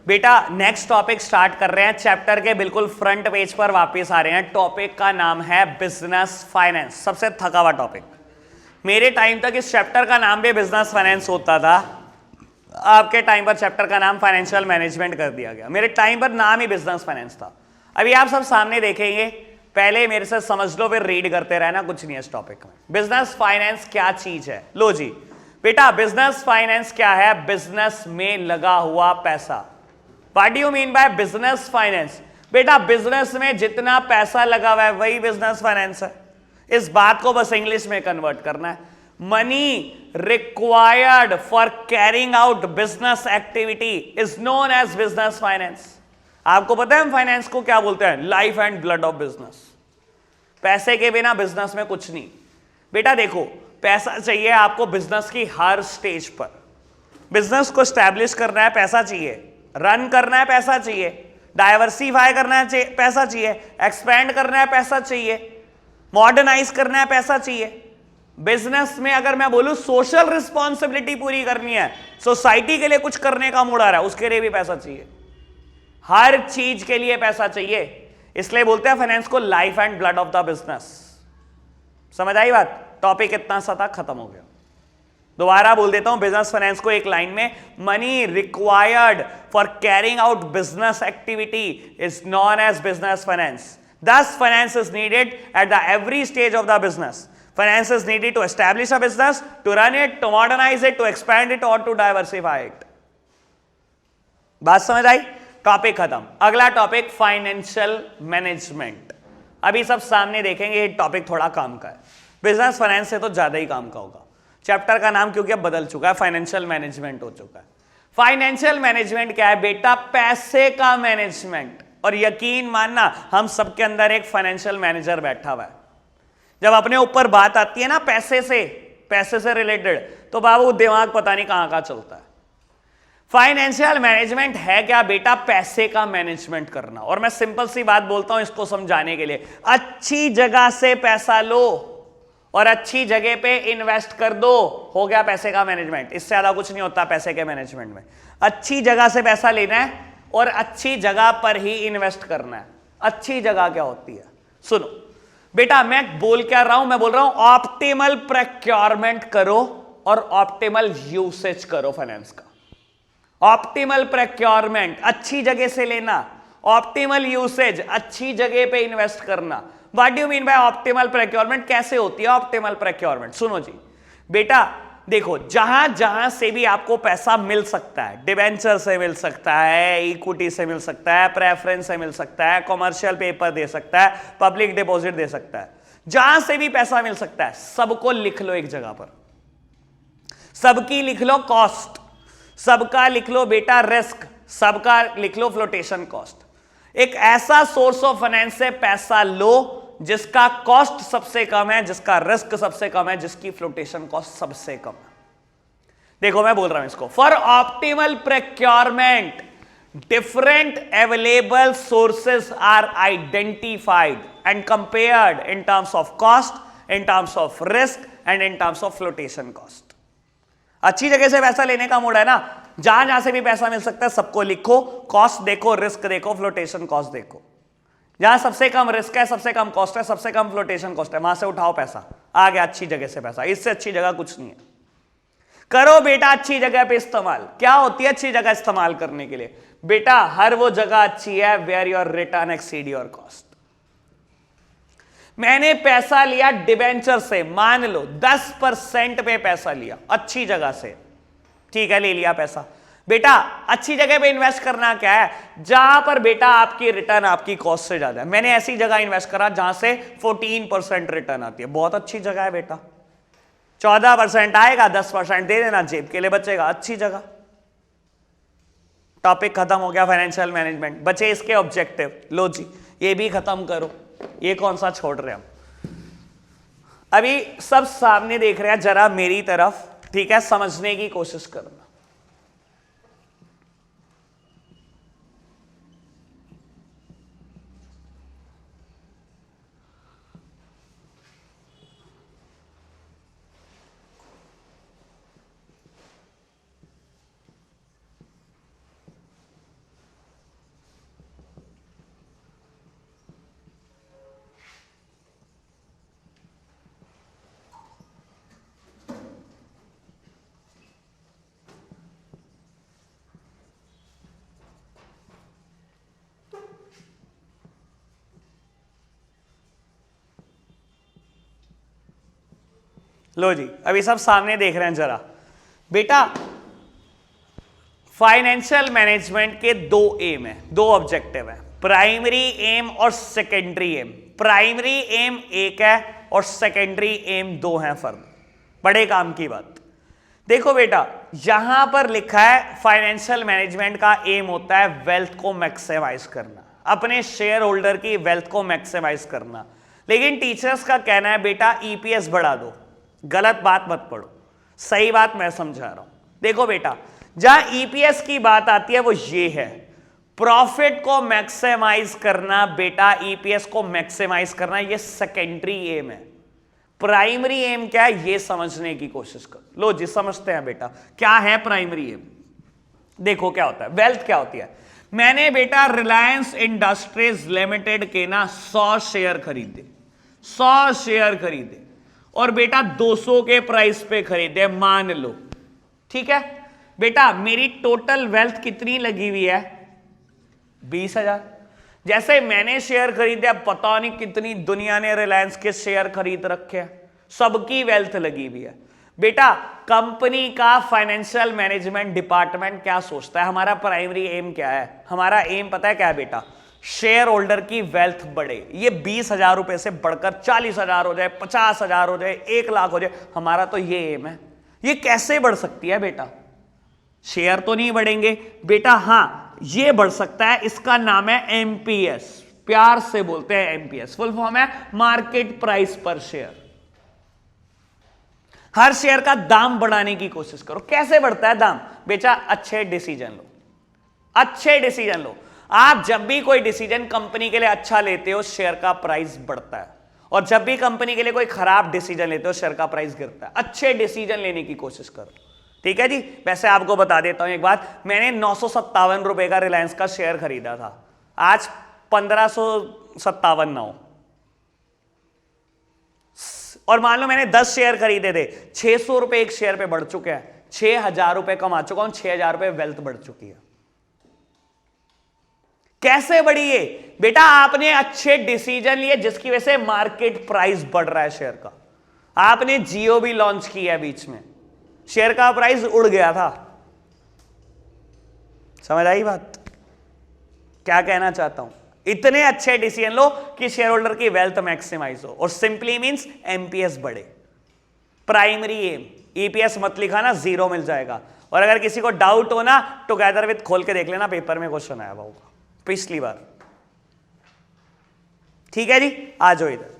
बेटा next topic start कर रहे हैं, चैप्टर के बिल्कुल फ्रंट पेज पर वापस आ रहे हैं। टॉपिक का नाम है बिजनेस फाइनेंस। सबसे थका हुआ टॉपिक। मेरे टाइम तक इस चैप्टर का नाम भी बिजनेस फाइनेंस होता था, आपके टाइम पर चैप्टर का नाम फाइनेंशियल मैनेजमेंट कर दिया गया। मेरे टाइम पर नाम ही बिजनेस फाइनेंस था। अभी आप सब सामने देखेंगे, पहले मेरे से समझ लो, फिर रीड करते रहना, कुछ नहीं है इस टॉपिक में। बिजनेस फाइनेंस क्या चीज है? लो जी बेटा, बिजनेस फाइनेंस क्या है? बिजनेस में लगा हुआ पैसा। What do you mean by business finance? बेटा बिजनेस में जितना पैसा लगा हुआ है वही बिजनेस फाइनेंस है। इस बात को बस इंग्लिश में कन्वर्ट करना है। Money required for carrying out business activity is known as business finance. आपको पता है हम फाइनेंस को क्या बोलते हैं? Life and blood of business. पैसे के बिना बिजनेस में कुछ नहीं। बेटा देखो, पैसा चाहिए आपको बिजनेस की हर स्टेज पर। बिजनेस को स्टैब्लिश करना है, पैसा चाहिए। रन करना है, पैसा चाहिए। डाइवर्सिफाई करना है, पैसा चाहिए। एक्सपेंड करना है, पैसा चाहिए। मॉडर्नाइज करना है, पैसा चाहिए। बिजनेस में अगर मैं बोलूं सोशल रिस्पॉन्सिबिलिटी पूरी करनी है, सोसाइटी के लिए कुछ करने का मूड आ रहा है, उसके लिए भी पैसा चाहिए। हर चीज के लिए पैसा चाहिए। इसलिए बोलते हैं फाइनेंस को life and blood of the business. समझ आई बात? टॉपिक इतना सा था, खत्म हो गया। दोबारा बोल देता हूं बिजनेस फाइनेंस को एक लाइन में। Money required for carrying out business activity is known as business finance. Thus, finance is needed at the every stage of the business. Finance is needed to establish a business, to run it, to modernize it, to expand it, or to diversify it. बात समझ आई? Topic खत्म। अगला topic financial management. अभी सब सामने देखेंगे, ये topic थोड़ा काम का है। बिजनेस फाइनेंस से तो ज्यादा ही काम का होगा। चैप्टर का नाम क्योंकि अब बदल चुका है, फाइनेंशियल मैनेजमेंट हो चुका है। फाइनेंशियल मैनेजमेंट क्या है बेटा? पैसे का मैनेजमेंट। और यकीन मानना, हम सबके अंदर एक फाइनेंशियल मैनेजर बैठा हुआ है। जब अपने ऊपर बात आती है ना पैसे से रिलेटेड, तो बाबू दिमाग पता नहीं कहां कहां चलता है। फाइनेंशियल मैनेजमेंट है क्या बेटा? पैसे का मैनेजमेंट करना। और मैं सिंपल सी बात बोलता हूं इसको समझाने के लिए, अच्छी जगह से पैसा लो और अच्छी जगह पे इन्वेस्ट कर दो, हो गया पैसे का मैनेजमेंट। इससे ज्यादा कुछ नहीं होता पैसे के मैनेजमेंट में। अच्छी जगह से पैसा लेना है और अच्छी जगह पर ही इन्वेस्ट करना है। अच्छी जगह क्या होती है? सुनो बेटा, मैं बोल क्या रहा हूं? मैं बोल रहा हूं ऑप्टिमल प्रोक्योरमेंट करो और ऑप्टिमल यूसेज करो फाइनेंस का। ऑप्टिमल प्रोक्योरमेंट, अच्छी जगह से लेना। ऑप्टिमल यूसेज, अच्छी जगह पे इन्वेस्ट करना। What do you mean by optimal procurement? कैसे होती है ऑप्टिमल प्रोक्योरमेंट? सुनो जी बेटा, देखो जहां जहां से भी आपको पैसा मिल सकता है, डिबेंचर से मिल सकता है, इक्विटी से मिल सकता है, प्रेफरेंस से मिल सकता है, कॉमर्शियल पेपर दे सकता है, पब्लिक डिपॉजिट दे सकता है, जहां से भी पैसा मिल सकता है सबको लिख लो एक जगह पर। सबकी लिख लो कॉस्ट, सबका लिख लो बेटा रिस्क, सबका लिख लो फ्लोटेशन कॉस्ट। एक ऐसा सोर्स ऑफ फाइनेंस से पैसा लो जिसका कॉस्ट सबसे कम है, जिसका रिस्क सबसे कम है, जिसकी फ्लोटेशन कॉस्ट सबसे कम है। देखो मैं बोल रहा हूं इसको, for optimal procurement different available sources are identified and compared in terms of cost, in terms of risk and in terms of flotation cost. अच्छी जगह से पैसा लेने का मूड है ना, जहां जहां से भी पैसा मिल सकता है सबको लिखो, कॉस्ट देखो, रिस्क देखो, फ्लोटेशन कॉस्ट देखो। जहां सबसे कम रिस्क है, सबसे कम कॉस्ट है, सबसे कम फ्लोटेशन कॉस्ट है, वहां से उठाओ पैसा। आ गया अच्छी जगह से पैसा। इससे अच्छी जगह कुछ नहीं है। करो बेटा अच्छी जगह पे इस्तेमाल। क्या होती है अच्छी जगह इस्तेमाल करने के लिए? बेटा हर वो जगह अच्छी है where your return exceed your cost. मैंने पैसा लिया डिबेंचर से, मान लो 10% पे पैसा लिया अच्छी जगह से, ठीक है, ले लिया पैसा। बेटा अच्छी जगह पे इन्वेस्ट करना क्या है? जहां पर बेटा आपकी रिटर्न आपकी कॉस्ट से ज्यादा है। मैंने ऐसी जगह इन्वेस्ट करा जहां से 14% रिटर्न आती है। बहुत अच्छी जगह है बेटा। 14% आएगा, 10% दे देना, जेब के लिए बचेगा। अच्छी जगह। टॉपिक खत्म हो गया फाइनेंशियल मैनेजमेंट। बचे इसके ऑब्जेक्टिव। लो जी ये भी खत्म करो। ये कौन सा छोड़ रहे हम? अभी सब सामने देख रहे हैं, जरा मेरी तरफ, ठीक है, समझने की कोशिश करना। लो जी, अभी सब सामने देख रहे हैं जरा बेटा। फाइनेंशियल मैनेजमेंट के दो एम है, दो ऑब्जेक्टिव है, प्राइमरी एम और सेकेंडरी एम। प्राइमरी एम एक है और सेकेंडरी एम दो है। फर्क बड़े काम की बात। देखो बेटा, यहां पर लिखा है फाइनेंशियल मैनेजमेंट का एम होता है वेल्थ को मैक्सिमाइज करना, अपने शेयर होल्डर की वेल्थ को मैक्सिमाइज करना। लेकिन टीचर्स का कहना है बेटा ईपीएस बढ़ा दो। गलत बात मत पढ़ो, सही बात मैं समझा रहा हूं। देखो बेटा, जहां ईपीएस की बात आती है वो ये है, प्रॉफिट को मैक्सिमाइज करना बेटा, ईपीएस को मैक्सिमाइज करना, ये सेकेंडरी एम है। प्राइमरी एम क्या है ये समझने की कोशिश करो। लो जी, समझते हैं बेटा क्या है प्राइमरी एम। देखो क्या होता है, वेल्थ क्या होती है। मैंने बेटा रिलायंस इंडस्ट्रीज लिमिटेड के ना 100 शेयर खरीदे, 100 शेयर खरीदे और बेटा 200 के प्राइस पे खरीदे, मान लो, ठीक है बेटा। मेरी टोटल वेल्थ कितनी लगी हुई है? 20,000। जैसे मैंने शेयर खरीदे, पता नहीं कितनी दुनिया ने रिलायंस के शेयर खरीद रखे हैं, सबकी वेल्थ लगी हुई है। बेटा कंपनी का फाइनेंशियल मैनेजमेंट डिपार्टमेंट क्या सोचता है, हमारा प्राइमरी एम क्या है? हमारा एम पता है क्या है बेटा? शेयर होल्डर की वेल्थ बढ़े, ये 20,000 रुपए से बढ़कर 40,000 हो जाए, 50,000 हो जाए, 1 लाख हो जाए, हमारा तो ये एम है। ये कैसे बढ़ सकती है बेटा? शेयर तो नहीं बढ़ेंगे बेटा, हां ये बढ़ सकता है, इसका नाम है एमपीएस, प्यार से बोलते हैं एमपीएस, फुल फॉर्म है मार्केट प्राइस पर शेयर। हर शेयर का दाम बढ़ाने की कोशिश करो। कैसे बढ़ता है दाम बेटा? अच्छे डिसीजन लो, अच्छे डिसीजन लो। आप जब भी कोई डिसीजन कंपनी के लिए अच्छा लेते हो, शेयर का प्राइस बढ़ता है, और जब भी कंपनी के लिए कोई खराब डिसीजन लेते हो, शेयर का प्राइस गिरता है। अच्छे डिसीजन लेने की कोशिश करो, ठीक है जी। वैसे आपको बता देता हूं एक बात, मैंने 957 रुपए का रिलायंस का शेयर खरीदा था, आज 1557 ना हो, और मान लो मैंने 10 शेयर खरीदे थे, 600 रुपए एक शेयर पे बढ़ चुके हैं, 6,000 रुपए कमा चुका हूं, 6,000 रुपए वेल्थ बढ़ चुकी है। कैसे बढ़ी ये बेटा? आपने अच्छे डिसीजन लिए जिसकी वजह से मार्केट प्राइस बढ़ रहा है शेयर का। आपने जियो भी लॉन्च किया है, बीच में शेयर का प्राइस उड़ गया था। समझ आई बात? क्या कहना चाहता हूं, इतने अच्छे डिसीजन लो कि शेयर होल्डर की वेल्थ मैक्सिमाइज हो, और सिंपली मींस एमपीएस बढ़े। प्राइमरी एम, ईपीएस मत लिखा ना, 0 मिल जाएगा। और अगर किसी को डाउट हो ना, टुगेदर विद खोल के देख लेना, पेपर में क्वेश्चन आया होगा पिछली बार, ठीक है जी। आ जाओ इधर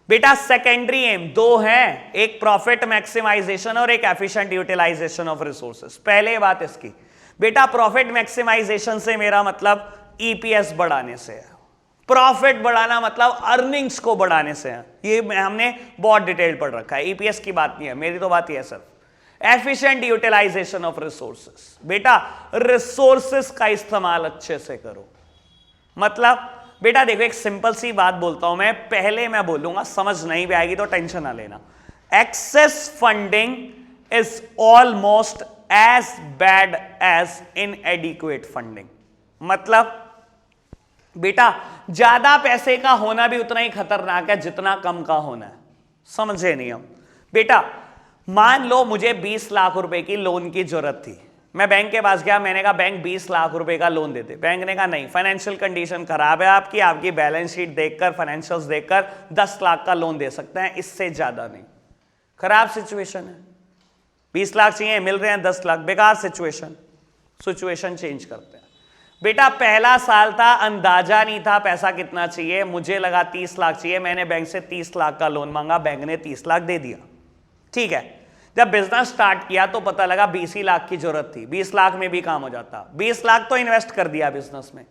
बेटा। सेकेंडरी एम दो हैं, एक प्रॉफिट मैक्सिमाइजेशन और एक एफिशिएंट यूटिलाइजेशन ऑफ रिसोर्सेज। पहले बात इसकी बेटा, प्रॉफिट मैक्सिमाइजेशन से मेरा मतलब ईपीएस बढ़ाने से है। प्रॉफिट बढ़ाना मतलब अर्निंग्स को बढ़ाने से है। ये हमने बहुत डिटेल पढ़ रखा है, ईपीएस की बात नहीं है, मेरी तो बात ही है sir. Efficient utilisation of resources, बेटा रिसोर्सेज का इस्तेमाल अच्छे से करो। मतलब बेटा देखो, एक सिंपल सी बात बोलता हूं मैं, पहले मैं बोलूंगा, समझ नहीं भी आएगी तो टेंशन ना लेना। Excess funding is almost as bad as inadequate funding. मतलब बेटा ज्यादा पैसे का होना भी उतना ही खतरनाक है जितना कम का होना है। समझे नहीं हम बेटा? मान लो मुझे 20 लाख रुपए की लोन की जरूरत थी, मैं बैंक के पास गया, मैंने कहा बैंक 20 लाख रुपए का लोन देते। बैंक ने कहा नहीं, फाइनेंशियल कंडीशन खराब है आपकी, आपकी बैलेंस शीट देखकर, फाइनेंशियल्स देखकर 10 लाख का लोन दे सकते हैं, इससे ज्यादा नहीं। खराब सिचुएशन है, 20 लाख चाहिए, मिल रहे हैं 10 लाख, बेकार सिचुएशन। सिचुएशन चेंज करते हैं बेटा। पहला साल था, अंदाजा नहीं था पैसा कितना चाहिए, मुझे लगा 30 लाख चाहिए, मैंने बैंक से 30 लाख का लोन मांगा, बैंक ने 30 लाख दे दिया, ठीक है। जब बिजनेस स्टार्ट किया तो पता लगा 20 ही लाख की जरूरत थी, 20 लाख में भी काम हो जाता। 20 लाख तो इन्वेस्ट कर दिया बिजनेस में,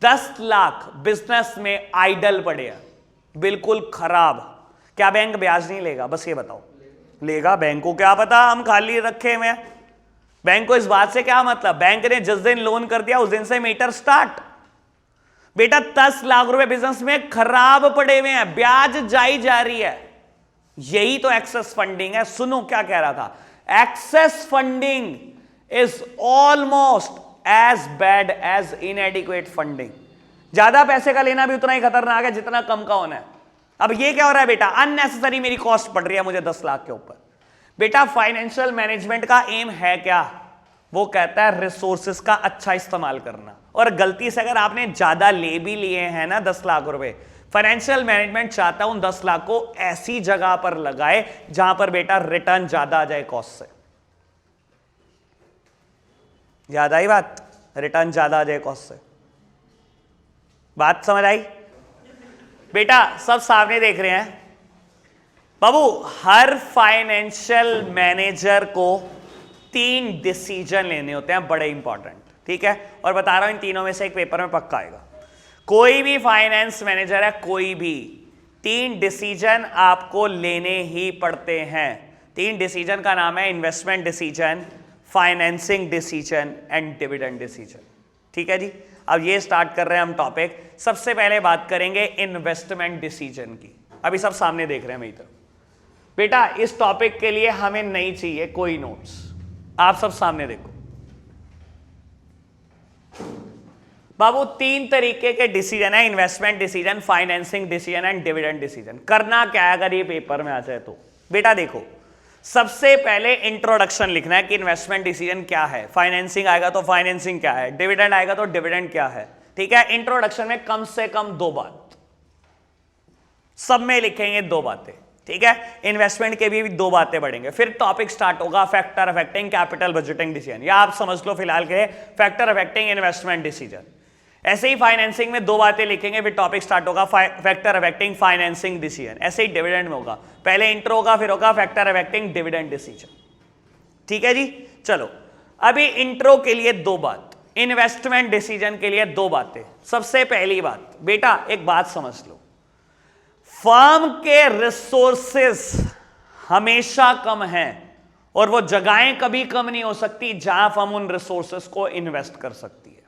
10 लाख बिजनेस में आइडल पड़े हैं, बिल्कुल खराब। क्या बैंक ब्याज नहीं लेगा? बस ये बताओ, लेगा? बैंक को क्या पता हम खाली रखे हुए हैं, बैंक को इस बात से क्या मतलब? बैंक ने जिस दिन लोन कर दिया उस दिन से मीटर स्टार्ट। बेटा 10 लाख रुपए बिजनेस में खराब पड़े हुए हैं, ब्याज जाई जा रही है। यही तो एक्सेस फंडिंग है। सुनो क्या कह रहा था, excess funding is almost as bad as inadequate funding. ज्यादा पैसे का लेना भी उतना ही खतरनाक है जितना कम का होना है। अब ये क्या हो रहा है बेटा? अननेसेसरी मेरी कॉस्ट पड़ रही है मुझे 10 लाख के ऊपर, बेटा फाइनेंशियल मैनेजमेंट का एम है क्या? वो कहता है रिसोर्सेस का अच्छा इस्तेमाल करना। और गलती से अगर आपने ज्यादा ले भी लिए हैं ना 10 लाख रुपए, फाइनेंशियल मैनेजमेंट चाहता हूं 10 लाख को ऐसी जगह पर लगाए जहां पर बेटा रिटर्न ज्यादा आ जाए कॉस्ट से। याद आई बात? रिटर्न ज्यादा आ जाए कॉस्ट से। बात समझ आई? बेटा सब सामने देख रहे हैं बाबू, हर फाइनेंशियल मैनेजर को 3 डिसीजन लेने होते हैं, बड़े इंपॉर्टेंट, ठीक है? और बता रहा हूं इन तीनों में से एक पेपर में पक्का आएगा। कोई भी फाइनेंस मैनेजर है, कोई भी, 3 डिसीजन आपको लेने ही पड़ते हैं। 3 डिसीजन का नाम है investment decision, financing decision and dividend decision. ठीक है जी, अब ये स्टार्ट कर रहे हैं हम टॉपिक। सबसे पहले बात करेंगे इन्वेस्टमेंट डिसीजन की। अभी सब सामने देख रहे हैं मेरी तरफ। बेटा इस टॉपिक के लिए हमें नहीं चाहिए कोई नोट्स, आप सब सामने देखो। बाबू 3 तरीके के डिसीजन है, investment decision, financing decision and dividend decision. करना क्या है अगर ये पेपर में आ जाए तो? बेटा देखो, सबसे पहले इंट्रोडक्शन लिखना है कि इन्वेस्टमेंट डिसीजन क्या है, फाइनेंसिंग आएगा तो फाइनेंसिंग क्या है, डिविडेंड आएगा तो डिविडेंड क्या है। ठीक है, इंट्रोडक्शन में कम से कम 2 बात, सब में लिखेंगे 2 बातें। ठीक है, इन्वेस्टमेंट के भी 2 बातें बढ़ेंगे। फिर टॉपिक स्टार्ट होगा factor affecting capital budgeting decision, या आप समझ लो फिलहाल के फैक्टर अफेक्टिंग इन्वेस्टमेंट डिसीजन। ऐसे ही फाइनेंसिंग में 2 बातें लिखेंगे, फिर टॉपिक स्टार्ट होगा फैक्टर अफेक्टिंग फाइनेंसिंग डिसीजन। ऐसे ही डिविडेंड में होगा, पहले इंट्रो होगा फिर होगा फैक्टर अफेक्टिंग डिविडेंड डिसीजन। ठीक है जी, चलो अभी इंट्रो के लिए 2 बात, इन्वेस्टमेंट डिसीजन के लिए 2 बातें। सबसे पहली बात, बेटा एक बात समझ लो, फर्म के रिसोर्सेस हमेशा कम हैं और वो जगहें कभी कम नहीं हो सकती जहां फर्म उन रिसोर्सेस को इन्वेस्ट कर सकती है।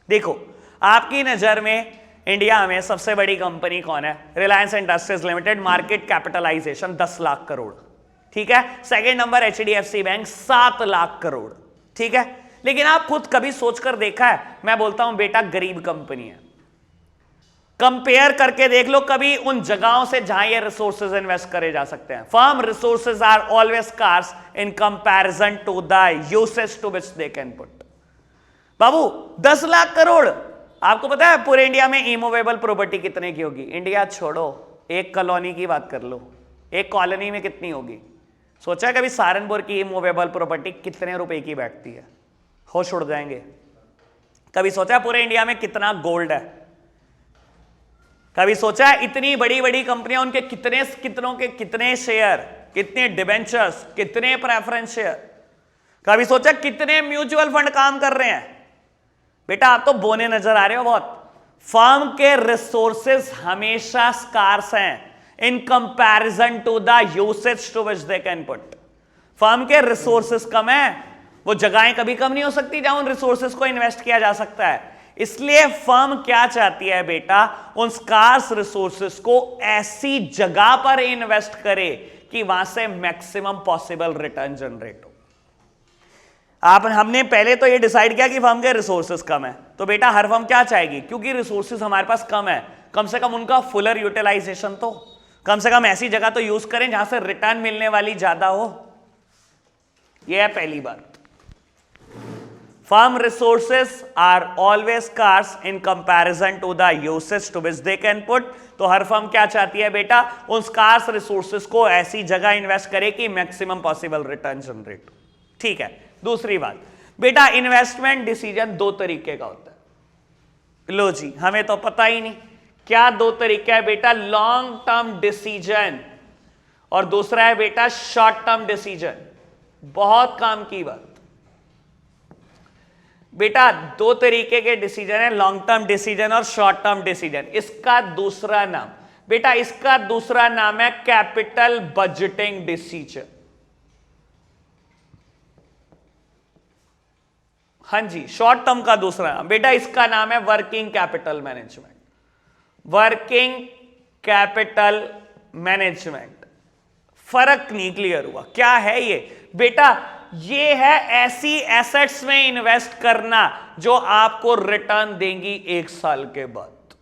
देखो आपकी नजर में इंडिया में सबसे बड़ी कंपनी कौन है? Reliance industries limited, market capitalisation 10 lakh crore. ठीक है, second number HDFC bank 7 lakh crore. ठीक है, लेकिन आप खुद कभी सोचकर देखा है? मैं बोलता हूं बेटा गरीब कंपनी है, कंपेयर करके देख लो कभी उन जगहों से जहां ये रिसोर्सेज इन्वेस्ट करे जा सकते हैं। Firm resources are always scarce in comparison to the usage to which they can put. बाबू 10 लाख करोड़, आपको पता है पूरे इंडिया में इमूवेबल प्रॉपर्टी कितने की होगी? इंडिया छोड़ो, एक कॉलोनी की बात कर लो, एक कॉलोनी में कितनी होगी? सोचा है कभी सहारनपुर की इमूवेबल प्रॉपर्टी कितने रुपए की बैठती है? होश उड़ जाएंगे। कभी सोचा है पूरे इंडिया में कितना गोल्ड है? कभी सोचा है इतनी बड़ी बड़ी कंपनियां, उनके कितने शेयर, कितने डिबेंचर्स, कितने प्रेफरेंस शेयर? कभी सोचा कितने म्यूचुअल फंड काम कर रहे हैं? बेटा आप तो बोने नजर आ रहे हो बहुत। फर्म के रिसोर्सेज हमेशा स्कार्स हैं in comparison to the usage to which they can put. Firm के रिसोर्सेज कम है, वो जगहें कभी कम नहीं हो सकती जहां उन रिसोर्सेज को इन्वेस्ट किया जा सकता है। इसलिए फर्म क्या चाहती है बेटा, उन स्कार्स रिसोर्सेज को ऐसी जगह पर इन्वेस्ट करे कि वहां से मैक्सिमम पॉसिबल रिटर्न जनरेट हो। हमने पहले तो ये डिसाइड किया कि फर्म के रिसोर्सेज कम है, तो बेटा हर फर्म क्या चाहेगी? क्योंकि रिसोर्सेज हमारे पास कम है, कम से कम उनका फुलर यूटिलाइजेशन तो, कम से कम ऐसी जगह तो यूज करें जहां से रिटर्न मिलने वाली ज्यादा हो। यह है पहली बात। Firm resources are always scarce in comparison to the usage to which they can put। तो हर फर्म क्या चाहती है बेटा, उन scarce resources को ऐसी जगह इन्वेस्ट करे कि मैक्सिमम पॉसिबल रिटर्न जनरेट हो। ठीक है, दूसरी बात बेटा, इन्वेस्टमेंट डिसीजन 2 तरीके का होता है। लो जी, हमें तो पता ही नहीं क्या 2 तरीके है बेटा, लॉन्ग टर्म डिसीजन और दूसरा है बेटा शॉर्ट टर्म डिसीजन। बहुत काम की बात बेटा, 2 तरीके के डिसीजन है, लॉन्ग टर्म डिसीजन और शॉर्ट टर्म डिसीजन। इसका दूसरा नाम बेटा, इसका दूसरा नाम है कैपिटल बजटिंग डिसीजन। हां जी, शॉर्ट टर्म का दूसरा नाम बेटा, इसका नाम है working capital management. Working capital management, फर्क नहीं क्लियर हुआ? क्या है ये बेटा? ये है ऐसी एसेट्स में इन्वेस्ट करना जो आपको रिटर्न देंगी 1 साल के बाद।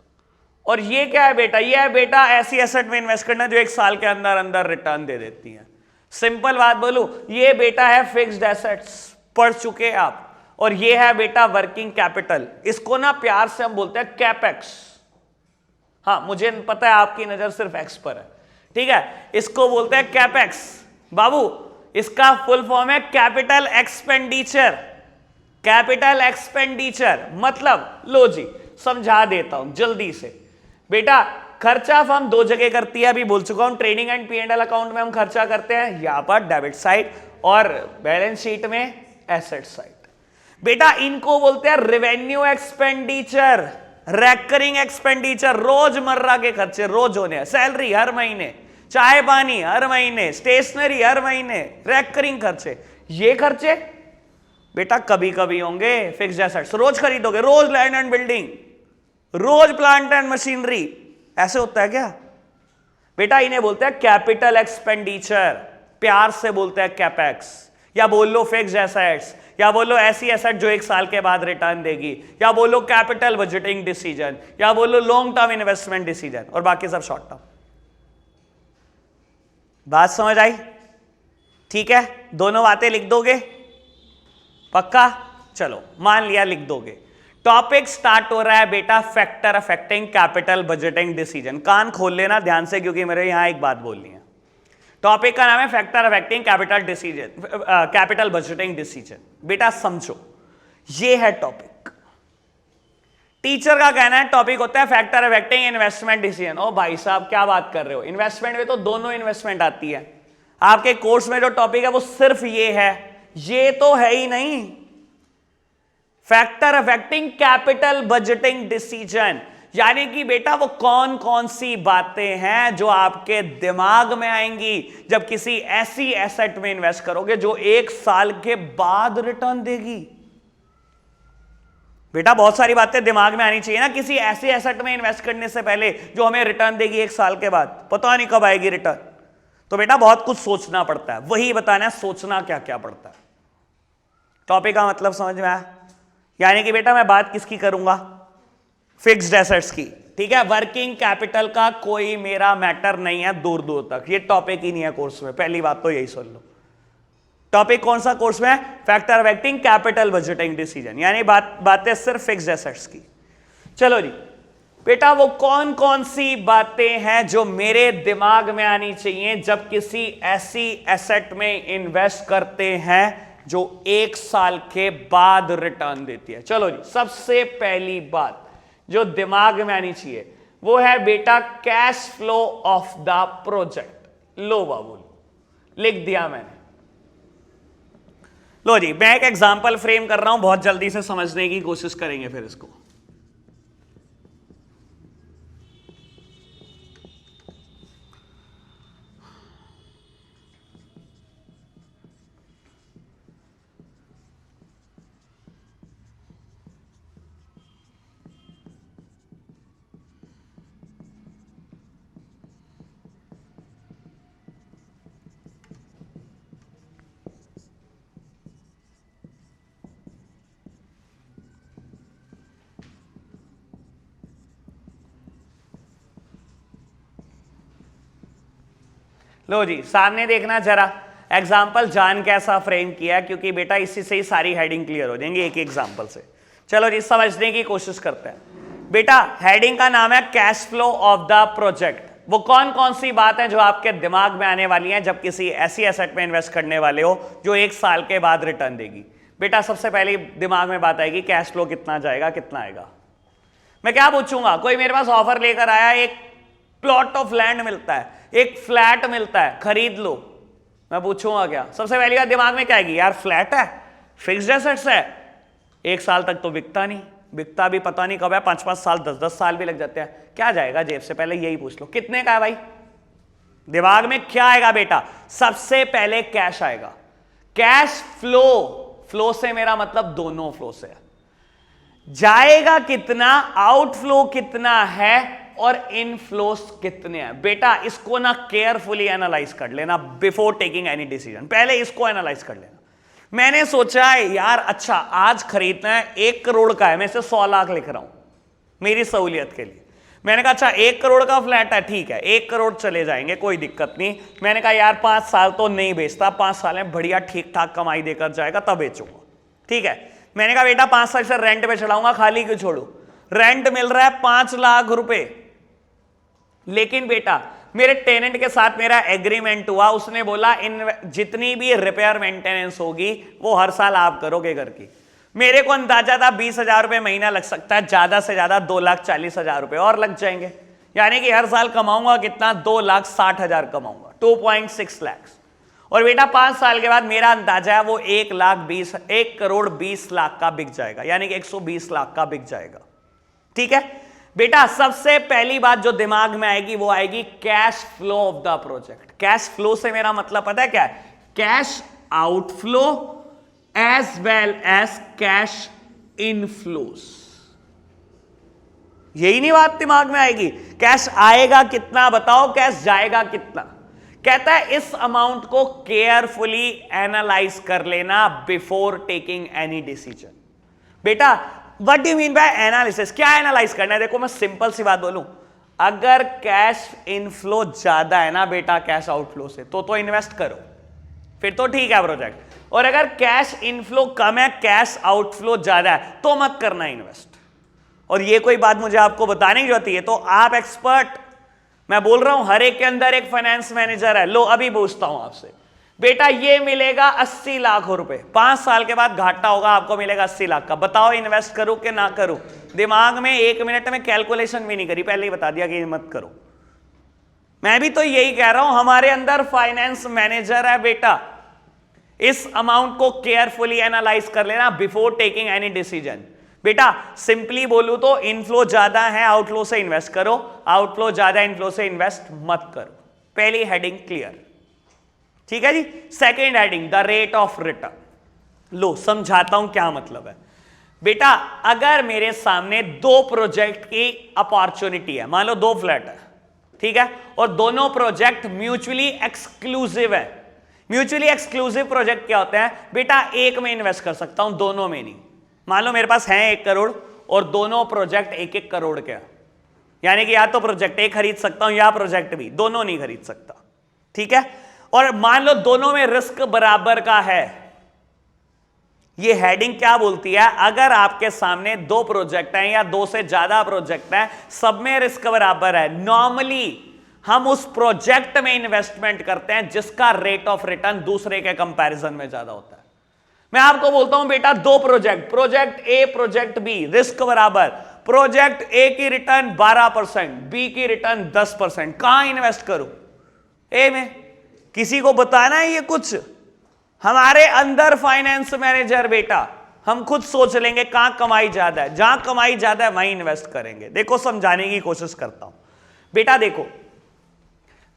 और ये क्या है बेटा? ये है बेटा ऐसी एसेट में इन्वेस्ट करना जो 1 साल के अंदर अंदर रिटर्न दे देती है। सिंपल बात बोलूं, ये बेटा है फिक्स्ड एसेट्स, पढ़ चुके आप, और ये है बेटा वर्किंग कैपिटल। इसको ना प्यार से हम बोलते हैं कैपेक्स। हाँ, मुझे पता है आपकी नजर सिर्फ एक्स पर है, ठीक है, इसको बोलते हैं कैपेक्स। बाबू, इसका फुल फॉर्म है कैपिटल एक्सपेंडिचर। कैपिटल एक्सपेंडिचर मतलब, लो जी समझा देता हूं जल्दी से। बेटा खर्चा फर्म दो जगह करती है, अभी बोल चुका हूं, ट्रेडिंग एंड P&L अकाउंट में हम खर्चा करते हैं, यहां पर डेबिट साइड, और बैलेंस शीट में एसेट साइड। बेटा इनको बोलते हैं रेवेन्यू एक्सपेंडिचर, रेकरिंग एक्सपेंडिचर, रोजमर्रा के खर्चे रोज होने हैं, सैलरी हर महीने, चाय पानी हर महीने, स्टेशनरी हर महीने, रेकरिंग खर्चे। ये खर्चे बेटा कभी कभी होंगे, फिक्स्ड एसेट्स रोज खरीदोगे, रोज लैंड एंड बिल्डिंग, रोज प्लांट एंड मशीनरी, ऐसे होता है क्या बेटा? इन्हें बोलते हैं कैपिटल एक्सपेंडिचर, प्यार से बोलते हैं कैपेक्स, या बोल लो फिक्स्ड एसेट्स, या बोलो ऐसी एसेट जो एक साल के बाद रिटर्न देगी, या बोलो कैपिटल बजटिंग डिसीजन, या बोलो लॉन्ग टर्म इन्वेस्टमेंट डिसीजन, और बाकी सब शॉर्ट टर्म। बात समझ आई? ठीक है, दोनों बातें लिख दोगे पक्का? चलो मान लिया लिख दोगे। टॉपिक स्टार्ट हो रहा है बेटा factor affecting capital budgeting decision. कान खोल लेना ध्यान से, क्योंकि मेरे यहां एक बात बोलनी है। टॉपिक का नाम है factor affecting capital decision, capital budgeting decision. बेटा समझो, ये है टॉपिक। टीचर का कहना है टॉपिक होता है फैक्टर अफेक्टिंग इन्वेस्टमेंट डिसीजन। ओ भाई साहब क्या बात कर रहे हो, इन्वेस्टमेंट में तो दोनों इन्वेस्टमेंट आती है। आपके कोर्स में जो टॉपिक है वो सिर्फ ये है, ये तो है ही नहीं। Factor affecting capital budgeting decision, यानी कि बेटा वो कौन कौन सी बातें हैं जो आपके दिमाग में आएंगी जब किसी ऐसी एसेट में इन्वेस्ट करोगे जो एक साल के बाद रिटर्न देगी। बेटा बहुत सारी बातें दिमाग में आनी चाहिए ना किसी ऐसे एसेट में इन्वेस्ट करने से पहले जो हमें रिटर्न देगी एक साल के बाद, पता नहीं कब आएगी रिटर्न। तो बेटा बहुत कुछ सोचना पड़ता है, वही बताना है सोचना क्या क्या पड़ता है। टॉपिक का मतलब समझ में आया? यानी कि बेटा मैं बात किसकी करूंगा? फिक्स्ड एसेट्स की, ठीक है। वर्किंग कैपिटल का कोई मेरा मैटर नहीं है दूर दूर तक, ये टॉपिक ही नहीं है कोर्स में, पहली बात तो यही सुन लो। टॉपिक कौन सा कोर्स में है? Factor affecting capital budgeting decision, यानी बातें सिर्फ फिक्स्ड एसेट्स की। चलो जी बेटा, वो कौन कौन सी बातें हैं जो मेरे दिमाग में आनी चाहिए जब किसी ऐसी एसेट में इन्वेस्ट करते हैं जो एक साल के बाद रिटर्न देती है? चलो जी, सबसे पहली बात जो दिमाग में आनी चाहिए वो है बेटा cash flow of the project. लो बाबू, लिख दिया मैंने। लो जी, मैं एक एग्जांपल फ्रेम कर रहा हूं, बहुत जल्दी से समझने की कोशिश करेंगे फिर इसको। लो जी, सामने देखना जरा, एग्जाम्पल जान कैसा फ्रेम किया, क्योंकि बेटा इसी से ही सारी हेडिंग क्लियर हो जाएंगी एक एग्जाम्पल से। चलो जी समझने की कोशिश करते हैं। बेटा हेडिंग का नाम है cash flow of the project. वो कौन कौन सी बात है जो आपके दिमाग में आने वाली हैं जब किसी ऐसी एसेट में इन्वेस्ट करने वाले हो जो एक साल के बाद रिटर्न देगी? बेटा सबसे पहले दिमाग में बात आएगी कैश फ्लो कितना जाएगा, कितना आएगा। मैं क्या पूछूंगा, कोई मेरे पास ऑफर लेकर आया, एक प्लॉट ऑफ लैंड मिलता है, एक फ्लैट मिलता है, खरीद लो। मैं पूछूंगा क्या? सबसे पहली बात दिमाग में क्या आएगी? यार फ्लैट है, फिक्स्ड एसेट्स है, एक साल तक तो बिकता नहीं, बिकता भी पता नहीं कब है, 5-5 साल 10-10 साल भी लग जाते हैं, क्या जाएगा जेब से? पहले यही पूछ लो, कितने का है भाई? दिमाग में क्या आएगा बेटा? सबसे पहले कैश आएगा। कैश फ्लो, फ्लो से मेरा मतलब दोनों फ्लो से है। जाएगा कितना, आउटफ्लो कितना है, और इनफ्लोस कितने हैं? बेटा इसको ना केयरफुली एनालाइज कर लेना बिफोर टेकिंग एनी डिसीजन, पहले इसको एनालाइज कर लेना। मैंने सोचा है यार अच्छा आज खरीदना है, 1 करोड़ का है, मैं इसे 100 लाख लिख रहा हूं मेरी सहूलियत के लिए। मैंने कहा अच्छा 1 करोड़ का फ्लैट है, ठीक है 1 करोड़ चले जाएंगे, कोई दिक्कत नहीं। मैंने कहा यार 5 साल तो नहीं बेचता, 5 साल में बढ़िया ठीक ठाक कमाई देकर जाएगा तब बेचूंगा, ठीक है। मैंने कहा बेटा 5 साल से रेंट पे चढ़ाऊंगा, खाली क्यों छोड़ू। रेंट मिल रहा है 5 लाख रुपए, लेकिन बेटा मेरे टेनेंट के साथ मेरा एग्रीमेंट हुआ, उसने बोला इन जितनी भी रिपेयर मेंटेनेंस होगी वो हर साल आप करोगे घर की। मेरे को अंदाजा था 20,000 रुपए महीना लग सकता है, ज्यादा से ज्यादा 2,40,000 रुपए और लग जाएंगे, यानी कि हर साल कमाऊंगा कितना, 2,60,000 कमाऊंगा, 2.6 लाख। और बेटा 5 साल के बाद मेरा अंदाजा है वो 1 करोड़ 20 लाख का बिक जाएगा, यानी कि 120 लाख का बिक जाएगा, ठीक है। बेटा सबसे पहली बात जो दिमाग में आएगी वो आएगी cash flow of the project. Cash flow से मेरा मतलब पता है क्या है, cash outflow as well as cash inflows. यही नहीं बात दिमाग में आएगी, कैश आएगा कितना बताओ, कैश जाएगा कितना। कहता है इस अमाउंट को केयरफुली एनालाइज कर लेना बिफोर टेकिंग एनी डिसीजन। बेटा what do you mean by analysis, क्या एनालाइज करना है। देखो मैं सिंपल सी बात बोलूं, अगर कैश इनफ्लो ज्यादा है ना बेटा कैश आउटफ्लो से, तो इन्वेस्ट करो, फिर तो ठीक है प्रोजेक्ट। और अगर कैश इनफ्लो कम है, कैश आउटफ्लो ज्यादा है, तो मत करना इन्वेस्ट। और ये कोई बात मुझे आपको बताने की जरूरत है, तो आप एक्सपर्ट, मैं बोल रहा हूं हर एक के अंदर एक फाइनेंस मैनेजर है। लो अभी पूछता हूं आपसे, बेटा ये मिलेगा 80 लाख रुपए, 5 साल के बाद घाटा होगा, आपको मिलेगा 80 लाख का, बताओ इन्वेस्ट करूं कि ना करूं। दिमाग में 1 मिनट में कैलकुलेशन भी नहीं करी, पहले ही बता दिया कि मत करो। मैं भी तो यही कह रहा हूं, हमारे अंदर फाइनेंस मैनेजर है बेटा, इस अमाउंट को केयरफुली एनालाइज कर लेना बिफोर टेकिंग एनी डिसीजन। बेटा सिंपली बोलूं तो इनफ्लो ज्यादा है आउटफ्लो से इन्वेस्ट करो, आउटफ्लो ज्यादा इनफ्लो से इन्वेस्ट मत करो। पहली हेडिंग क्लियर, ठीक है जी। Second heading the rate of return. लो समझाता हूं क्या मतलब है। बेटा अगर मेरे सामने 2 प्रोजेक्ट की अपॉर्चुनिटी है, मान लो 2 फ्लैट है, ठीक है, और दोनों प्रोजेक्ट म्यूचुअली एक्सक्लूसिव है। म्यूचुअली एक्सक्लूसिव प्रोजेक्ट क्या होते हैं बेटा, एक में इन्वेस्ट कर सकता हूं, दोनों में नहीं। मान लो मेरे पास है 1 करोड़ और दोनों प्रोजेक्ट 1-1 करोड़ के, यानी कि या तो प्रोजेक्ट एक खरीद सकता हूं या प्रोजेक्ट भी, दोनों नहीं खरीद सकता, ठीक है। और मान लो दोनों में रिस्क बराबर का है। ये हेडिंग क्या बोलती है, अगर आपके सामने 2 प्रोजेक्ट हैं या 2 से ज्यादा प्रोजेक्ट हैं, सब में रिस्क बराबर है, नॉर्मली हम उस प्रोजेक्ट में इन्वेस्टमेंट करते हैं जिसका रेट ऑफ रिटर्न दूसरे के कंपैरिजन में ज्यादा होता है। मैं आपको बोलता हूं बेटा 2 project, project A project B, risk बराबर, प्रोजेक्ट ए की रिटर्न 12%, बी की रिटर्न 10%, कहां इन्वेस्ट करूं, ए में। किसी को बताना है ये कुछ, हमारे अंदर फाइनेंस मैनेजर बेटा, हम खुद सोच लेंगे कहां कमाई ज्यादा है, जहां कमाई ज्यादा है वहीं इन्वेस्ट करेंगे। देखो समझाने की कोशिश करता हूं बेटा। देखो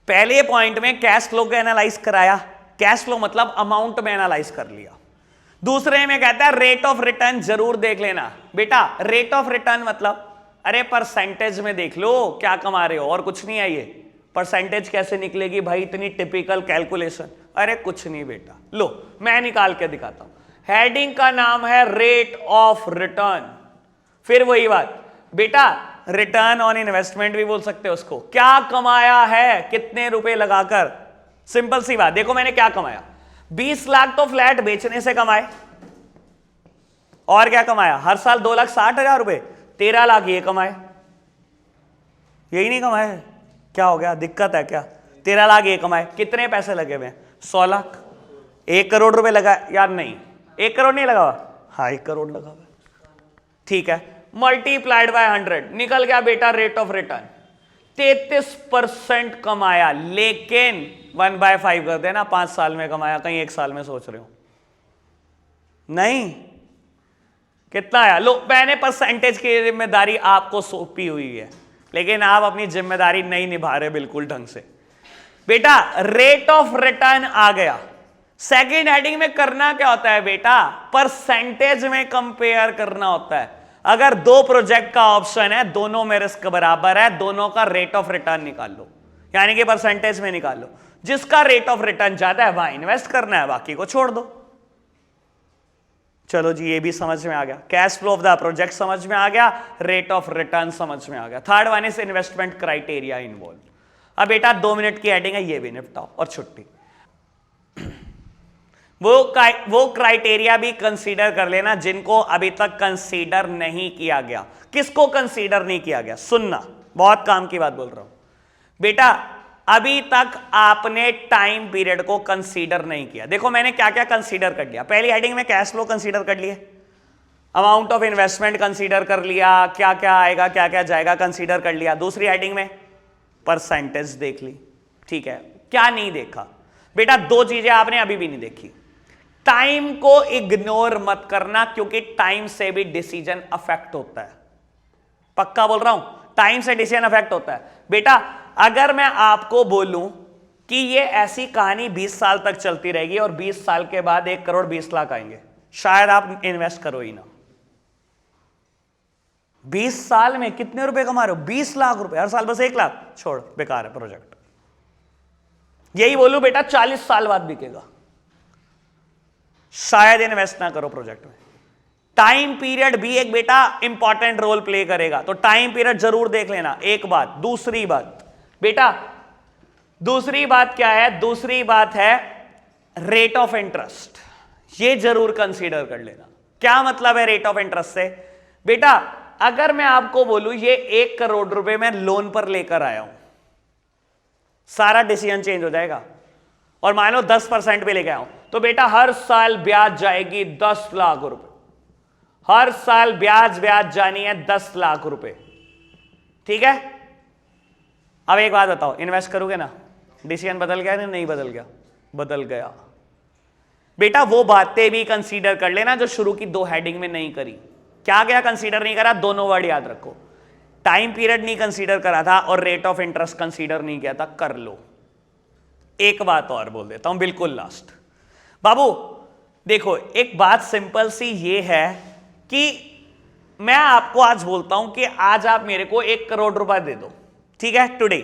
पहले पॉइंट में कैश फ्लो को एनालाइज कराया, कैश फ्लो मतलब अमाउंट में एनालाइज कर लिया। दूसरे में कहता है रेट ऑफ रिटर्न जरूर देख लेना। बेटा रेट ऑफ रिटर्न मतलब अरे परसेंटेज में देख लो क्या कमा रहे हो, और कुछ नहीं है। ये परसेंटेज कैसे निकलेगी भाई, इतनी टिपिकल कैलकुलेशन, अरे कुछ नहीं बेटा, लो मैं निकाल के दिखाता हूं। हेडिंग का नाम है रेट ऑफ रिटर्न। फिर वही बात बेटा, रिटर्न ऑन इन्वेस्टमेंट भी बोल सकते हो उसको, क्या कमाया है कितने रुपए लगाकर। सिंपल सी बात, देखो मैंने क्या कमाया, 20 लाख तो फ्लैट बेचने से कमाए, और क्या कमाया, हर साल 2,60,000 रुपए, 13 लाख ये कमाए। यही नहीं कमाए, क्या हो गया, दिक्कत है क्या। 13 लाख ये कमाए, कितने पैसे लगे हुए हैं, 100 लाख। 1 करोड़ रुपए लगा यार, नहीं 1 करोड़ नहीं लगा हुआ, हाँ 1 करोड़ लगा हुआ, ठीक है। मल्टीप्लाइड बाय 100 निकल गया बेटा रेट ऑफ रिटर्न, 33% कमाया। लेकिन 1/5 कर देना, 5 साल में कमाया, कहीं 1 साल में सोच रहे हो, नहीं कितना आया। लो मैंने परसेंटेज की जिम्मेदारी आपको सौंपी हुई है, लेकिन आप अपनी जिम्मेदारी नहीं निभा रहे बिल्कुल ढंग से। बेटा रेट ऑफ रिटर्न आ गया। सेकेंड हेडिंग में करना क्या होता है बेटा, परसेंटेज में कंपेयर करना होता है। अगर 2 प्रोजेक्ट का ऑप्शन है, दोनों में रिस्क बराबर है, दोनों का रेट ऑफ रिटर्न निकाल लो, यानी कि परसेंटेज में निकाल लो। जिसका रेट ऑफ रिटर्न ज्यादा है वहां इन्वेस्ट करना है, बाकी को छोड़ दो। चलो जी, ये भी समझ में आ गया, cash flow of the project समझ में आ गया, रेट ऑफ रिटर्न समझ में आ गया। Third one is investment criteria involve. अब बेटा 2 मिनट की हेडिंग है, ये भी निपटाओ और छुट्टी। वो क्राइटेरिया भी कंसीडर कर लेना जिनको अभी तक कंसीडर नहीं किया गया। किसको कंसीडर नहीं किया गया? सुनना, बहुत काम की बात बोल रहा हूं बेटा। अभी तक आपने टाइम पीरियड को कंसीडर नहीं किया। देखो मैंने क्या क्या कंसीडर कर लिया। पहली हेडिंग में कैश फ्लो कंसीडर कर लिए, अमाउंट ऑफ इन्वेस्टमेंट कंसीडर कर लिया, क्या क्या आएगा क्या क्या जाएगा कंसीडर कर लिया। दूसरी हेडिंग में परसेंटेज देख ली, ठीक है। क्या नहीं देखा बेटा? 2 चीजें आपने अभी भी नहीं देखी। टाइम को इग्नोर मत करना, क्योंकि टाइम से भी डिसीजन अफेक्ट होता है। पक्का बोल रहा हूं, टाइम से डिसीजन अफेक्ट होता है बेटा। अगर मैं आपको बोलूं कि ये ऐसी कहानी 20 साल तक चलती रहेगी और 20 साल के बाद 1 करोड़ 20 लाख आएंगे, शायद आप इन्वेस्ट करो ही ना। 20 साल में कितने रुपए कमा रहे हो? 20 लाख रुपए हर साल, बस 1 लाख, छोड़, बेकार है प्रोजेक्ट। यही बोलूं बेटा 40 साल बाद बिकेगा, शायद इन्वेस्ट ना करो प्रोजेक्ट में। टाइम पीरियड भी एक बेटा इंपॉर्टेंट रोल प्ले करेगा, तो टाइम पीरियड जरूर देख लेना, एक बात। दूसरी बात बेटा, दूसरी बात क्या है? दूसरी बात है रेट ऑफ इंटरेस्ट। ये जरूर कंसीडर कर लेना। क्या मतलब है रेट ऑफ इंटरेस्ट से? बेटा अगर मैं आपको बोलूं ये 1 करोड़ रुपए मैं लोन पर लेकर आया हूं, सारा डिसीजन चेंज हो जाएगा। और मान लो 10% पे लेके आया हूं, तो बेटा हर साल ब्याज जाएगी 10 लाख रुपए। हर साल ब्याज जानी है 10 लाख रुपए, ठीक है। अब एक बात बताओ, इन्वेस्ट करोगे ना? डिसीजन बदल गया ना? नहीं बदल गया? बदल गया बेटा। वो बातें भी कंसीडर कर लेना जो शुरू की 2 हेडिंग में नहीं करी। क्या क्या कंसीडर नहीं करा? दोनों वर्ड याद रखो। टाइम पीरियड नहीं कंसीडर करा था और रेट ऑफ इंटरेस्ट कंसीडर नहीं किया था, कर लो। एक बात और बोल देता हूं बिल्कुल लास्ट। बाबू देखो, एक बात सिंपल सी ये है कि मैं आपको आज बोलता हूं कि आज आप मेरे को 1 करोड़ रुपए दे दो, ठीक है, टुडे,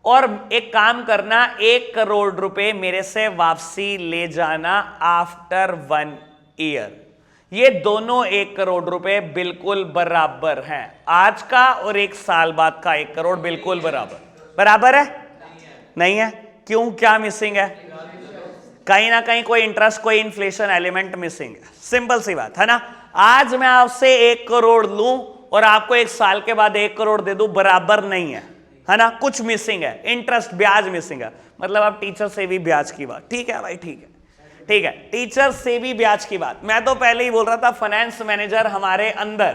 और एक काम करना, 1 करोड़ रुपए मेरे से वापसी ले जाना आफ्टर 1 ईयर। ये दोनों 1 करोड़ रुपए बिल्कुल बराबर हैं। आज का और 1 साल बाद का 1 करोड़ बिल्कुल बराबर है? नहीं है। क्यों? क्या मिसिंग है? कहीं ना कहीं कोई इंटरेस्ट, कोई इन्फ्लेशन एलिमेंट मिसिंग है। सिंपल सी बात है ना। आज मैं आपसे 1 करोड़ लूं और आपको 1 साल के बाद 1 करोड़ दे दूं, बराबर नहीं है ना। कुछ मिसिंग है, इंटरेस्ट, ब्याज मिसिंग है। मतलब आप टीचर से भी ब्याज की बात, ठीक है भाई, ठीक है, ठीक है, टीचर से भी ब्याज की बात। मैं तो पहले ही बोल रहा था, फाइनेंस मैनेजर हमारे अंदर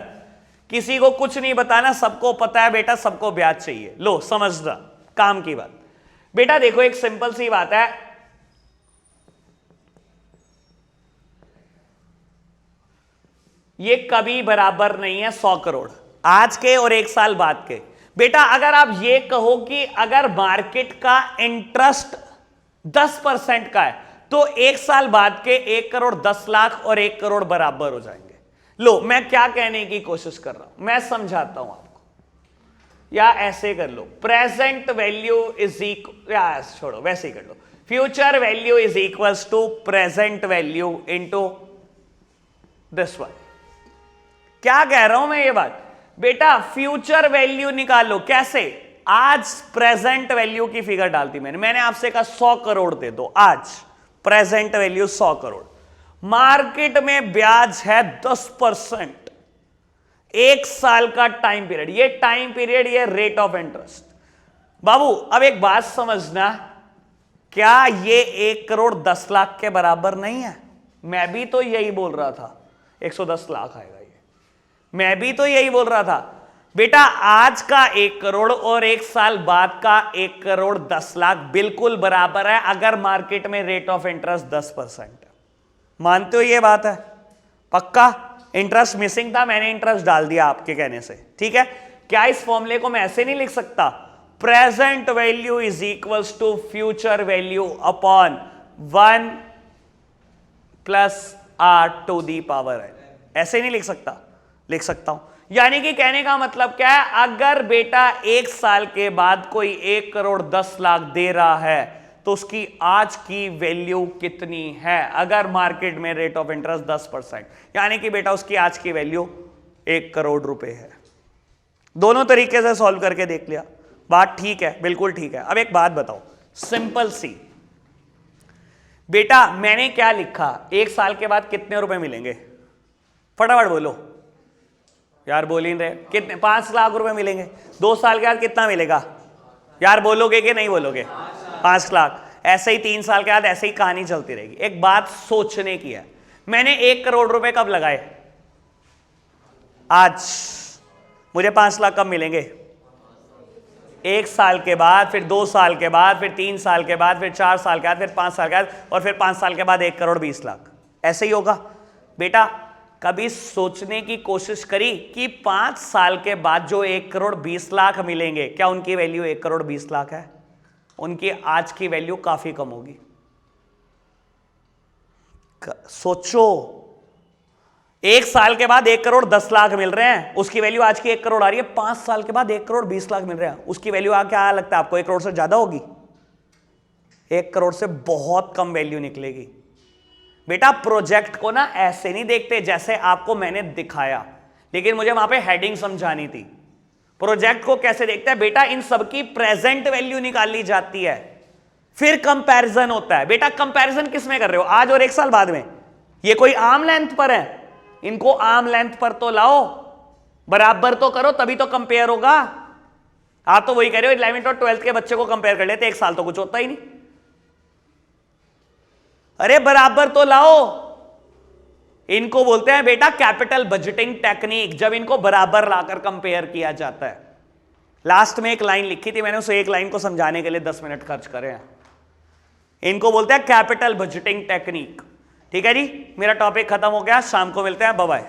किसी को कुछ नहीं बताना, सबको पता है बेटा, सबको ब्याज चाहिए। लो समझना, काम की बात बेटा। देखो एक सिंपल सी बात है, ये कभी बराबर नहीं है 100 करोड़ आज के और 1 साल बाद के। बेटा अगर आप ये कहो कि अगर मार्केट का इंटरेस्ट 10% का है, तो 1 साल बाद के 1 करोड़ 10 लाख और 1 करोड़ बराबर हो जाएंगे। लो मैं क्या कहने की कोशिश कर रहा हूं, मैं समझाता हूं आपको, या ऐसे कर लो, प्रेजेंट वैल्यू इज इक्वल, या छोड़ो वैसे ही कर लो, future value is equals to present value into this one. क्या कह रहा हूं मैं ये बात? बेटा फ्यूचर वैल्यू निकालो। कैसे? आज प्रेजेंट वैल्यू की फिगर डालती मैंने आपसे कहा 100 करोड़ दे दो, आज प्रेजेंट वैल्यू 100 करोड़, मार्केट में ब्याज है 10%, 1 साल का टाइम पीरियड, ये टाइम पीरियड, ये रेट ऑफ इंटरेस्ट। बाबू अब एक बात समझना, क्या ये 1 करोड़ 10 लाख के बराबर नहीं है? मैं भी तो यही बोल रहा था 110 लाख आएगा, ये मैं भी तो यही बोल रहा था बेटा। आज का 1 करोड़ और 1 साल बाद का 1 करोड़ 10 लाख बिल्कुल बराबर है, अगर मार्केट में रेट ऑफ इंटरेस्ट 10% है। मानते हो ये बात है? पक्का? इंटरेस्ट मिसिंग था, मैंने इंटरेस्ट डाल दिया आपके कहने से, ठीक है। क्या इस फॉर्मूले को मैं ऐसे नहीं लिख सकता? Present value is equals to future value upon 1 plus r to the power n, ऐसे नहीं लिख सकता? लिख सकता हूं। यानी कि कहने का मतलब क्या है, अगर बेटा 1 साल के बाद कोई 1 करोड़ 10 लाख दे रहा है, तो उसकी आज की वैल्यू कितनी है अगर मार्केट में रेट ऑफ इंटरेस्ट 10%, यानी कि बेटा उसकी आज की वैल्यू 1 करोड़ रुपए है। दोनों तरीके से सॉल्व करके देख लिया, बात ठीक है, बिल्कुल ठीक है। अब एक बात बताओ सिंपल सी, बेटा मैंने क्या लिखा, 1 साल के बाद कितने रुपए मिलेंगे, फटाफट बोलो यार, बोल ही रहे कितने, 5 लाख रुपए मिलेंगे। 2 साल के बाद कितना मिलेगा यार, बोलोगे कि नहीं बोलोगे, 5 लाख। ऐसे ही 3 साल के बाद ऐसे ही कहानी चलती रहेगी। एक बात सोचने की है, मैंने 1 करोड़ रुपए कब लगाए, आज, मुझे 5 लाख कब मिलेंगे, 1 साल के बाद, फिर 2 साल के बाद, फिर 3 साल के बाद, फिर 4 साल के बाद, फिर 5 साल के बाद, और फिर 5 साल के बाद 1 करोड़ 20 लाख। ऐसे ही होगा बेटा। कभी सोचने की कोशिश करी कि 5 साल के बाद जो 1 करोड़ 20 लाख मिलेंगे, क्या उनकी वैल्यू 1 करोड़ 20 लाख है? उनकी आज की वैल्यू काफी कम होगी। सोचो, 1 साल के बाद 1 करोड़ 10 लाख मिल रहे हैं, उसकी वैल्यू आज की 1 करोड़ आ रही है। 5 साल के बाद 1 करोड़ 20 लाख मिल रहे हैं, उसकी वैल्यू क्या लगता है आपको, 1 करोड़ से ज्यादा होगी? 1 करोड़ से बहुत कम वैल्यू निकलेगी। बेटा प्रोजेक्ट को ना ऐसे नहीं देखते जैसे आपको मैंने दिखाया, लेकिन मुझे वहां पे हेडिंग समझानी थी। प्रोजेक्ट को कैसे देखते हैं बेटा, इन सबकी प्रेजेंट वैल्यू निकाली जाती है, फिर कंपैरिजन होता है। बेटा कंपैरिजन किस में कर रहे हो, आज और 1 साल बाद में? ये कोई आर्म लेंथ पर है, इनको आर्म लेंथ पर तो लाओ, बराबर तो करो, तभी तो कंपेयर होगा। आप तो वही कह रहे हो 11th और 12th के बच्चे को कंपेयर कर लेते, 1 साल तो कुछ होता ही नहीं। अरे बराबर तो लाओ, इनको बोलते हैं बेटा कैपिटल बजटिंग टेक्निक, जब इनको बराबर लाकर कंपेयर किया जाता है। लास्ट में एक लाइन लिखी थी मैंने, उसे एक लाइन को समझाने के लिए 10 मिनट खर्च करे हैं। इनको बोलते हैं कैपिटल बजटिंग टेक्निक। ठीक है जी, मेरा टॉपिक खत्म हो गया, शाम को मिलते हैं, बाय बाय।